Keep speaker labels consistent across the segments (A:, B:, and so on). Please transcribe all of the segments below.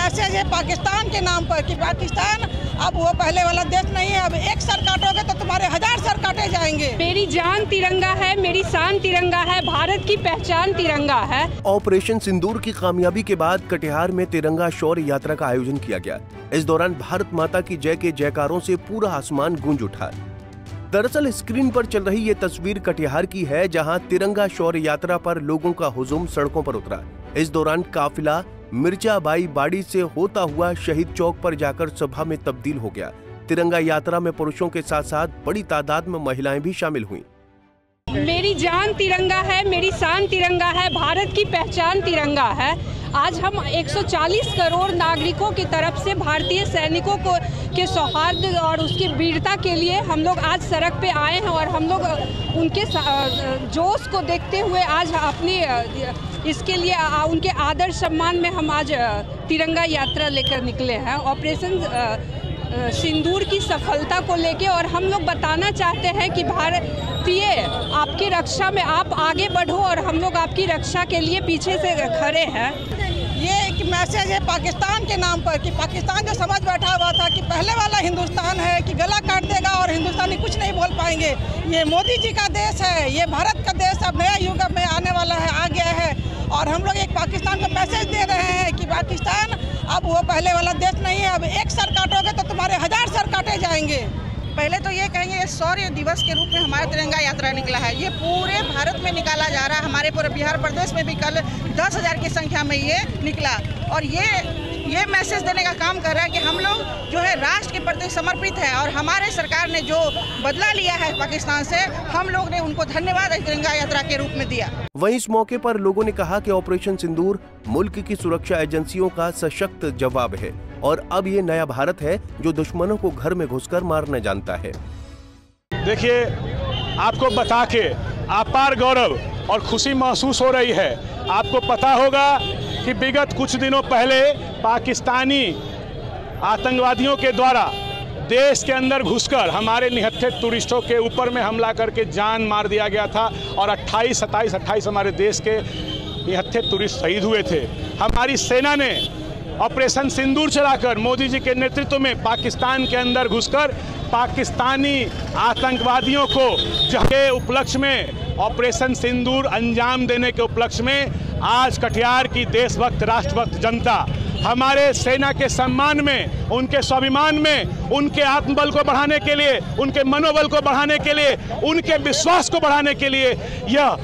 A: Message है पाकिस्तान के नाम पर कि पाकिस्तान अब वो पहले वाला देश नहीं है। अब एक सर काटोगे तो तुम्हारे 1000 सर काटे जाएंगे।
B: मेरी जान तिरंगा है, मेरी शान तिरंगा है, भारत की पहचान तिरंगा है।
C: ऑपरेशन सिंदूर की कामयाबी के बाद कटिहार में तिरंगा शौर्य यात्रा का आयोजन किया गया। इस दौरान भारत माता की जय के जयकारों से पूरा आसमान गूंज उठा। दरअसल स्क्रीन पर चल रही ये तस्वीर कटिहार की है, जहां तिरंगा शौर्य यात्रा पर लोगों का हुजूम सड़कों पर उतरा। इस दौरान काफिला मिर्जाबाई बाड़ी से होता हुआ शहीद चौक पर जाकर सभा में तब्दील हो गया। तिरंगा यात्रा में पुरुषों के साथ साथ बड़ी तादाद में महिलाएं भी शामिल हुईं।
B: मेरी जान तिरंगा है, मेरी शान तिरंगा है, भारत की पहचान तिरंगा है। आज हम 140 करोड़ नागरिकों की तरफ से भारतीय सैनिकों को के सौहार्द और उसकी वीरता के लिए हम लोग आज सड़क पे आए हैं और हम लोग उनके जोश को देखते हुए आज अपनी इसके लिए उनके आदर सम्मान में हम आज तिरंगा यात्रा लेकर निकले हैं। ऑपरेशन सिंदूर की सफलता को लेके और हम लोग बताना चाहते हैं कि भारतीय आपकी रक्षा में आप आगे बढ़ो और हम लोग आपकी रक्षा के लिए पीछे से खड़े हैं।
A: ये एक मैसेज है पाकिस्तान के नाम पर कि पाकिस्तान जो समझ बैठा हुआ था कि पहले वाला हिंदुस्तान है कि गला काट देगा और हिंदुस्तानी कुछ नहीं बोल पाएंगे। ये मोदी जी का देश है, ये भारत का देश अब नया युग में आने वाला है, आ गया है। और हम लोग एक पाकिस्तान को मैसेज दे रहे हैं कि पाकिस्तान अब वो पहले वाला देश नहीं है। अब एक सर काटोगे तो तुम्हारे 1000 सर काटे जाएंगे।
D: पहले तो ये कहेंगे ये शौर्य दिवस के रूप में हमारा तिरंगा यात्रा निकला है। ये पूरे भारत में निकाला जा रहा है। हमारे पूरे बिहार प्रदेश में भी कल 10,000 की संख्या में ये निकला और ये मैसेज देने का काम कर रहा है कि हम लोग जो है राष्ट्र के प्रति समर्पित है और हमारे सरकार ने जो बदला लिया है पाकिस्तान से, हम लोग ने उनको धन्यवाद तिरंगा यात्रा के रूप में दिया।
C: वहीं इस मौके पर लोगों ने कहा कि ऑपरेशन सिंदूर मुल्क की सुरक्षा एजेंसियों का सशक्त जवाब है और अब ये नया भारत है जो दुश्मनों को घर में घुसकर मारना जानता है।
E: देखिए, आपको बता के अपार गौरव और खुशी महसूस हो रही है। आपको पता होगा कि विगत कुछ दिनों पहले पाकिस्तानी आतंकवादियों के द्वारा देश के अंदर घुसकर हमारे निहत्थे टूरिस्टों के ऊपर में हमला करके जान मार दिया गया था और 28 हमारे देश के निहत्थे टूरिस्ट शहीद हुए थे। हमारी सेना ने ऑपरेशन सिंदूर चलाकर मोदी जी के नेतृत्व में पाकिस्तान के अंदर घुसकर पाकिस्तानी आतंकवादियों को के उपलक्ष्य में ऑपरेशन सिंदूर अंजाम देने के उपलक्ष्य में आज कटिहार की देशभक्त राष्ट्रभक्त जनता हमारे सेना के सम्मान में, उनके स्वाभिमान में, उनके आत्मबल को बढ़ाने के लिए, उनके मनोबल को बढ़ाने के लिए, उनके विश्वास को बढ़ाने के लिए यह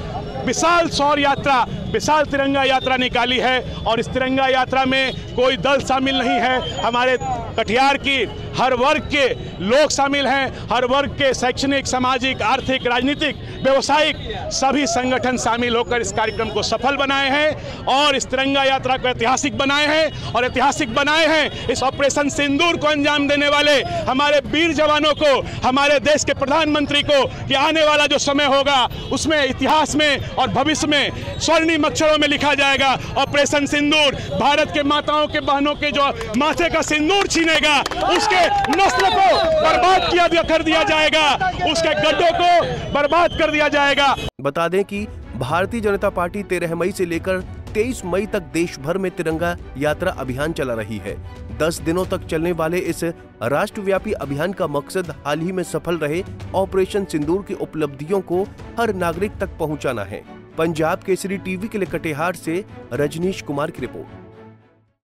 E: विशाल शौर्य यात्रा, विशाल तिरंगा यात्रा निकाली है। और इस तिरंगा यात्रा में कोई दल शामिल नहीं है। हमारे कटिहार की हर वर्ग के लोग शामिल हैं, हर वर्ग के शैक्षणिक, सामाजिक, आर्थिक, राजनीतिक, व्यवसायिक सभी संगठन शामिल होकर इस कार्यक्रम को सफल बनाए हैं और इस तिरंगा यात्रा को ऐतिहासिक बनाए हैं और ऐतिहासिक बनाए हैं इस ऑपरेशन सिंदूर को अंजाम देने वाले हमारे वीर जवानों को, हमारे देश के प्रधानमंत्री को कि आने वाला जो समय होगा उसमें इतिहास में और भविष्य में स्वर्णिम अक्षरों में लिखा जाएगा ऑपरेशन सिंदूर भारत के माताओं के बहनों के जो माथे का सिंदूर छीनेगा उसके नस्ल को बर्बाद कर दिया जाएगा, उसके गड्ढों को बर्बाद कर दिया जाएगा।
C: बता दें कि भारतीय जनता पार्टी 13 मई से लेकर 23 मई तक देश भर में तिरंगा यात्रा अभियान चला रही है। 10 दिनों तक चलने वाले इस राष्ट्रव्यापी अभियान का मकसद हाल ही में सफल रहे ऑपरेशन सिंदूर की उपलब्धियों को हर नागरिक तक पहुंचाना है। पंजाब केसरी टीवी के लिए कटिहार से रजनीश कुमार की रिपोर्ट।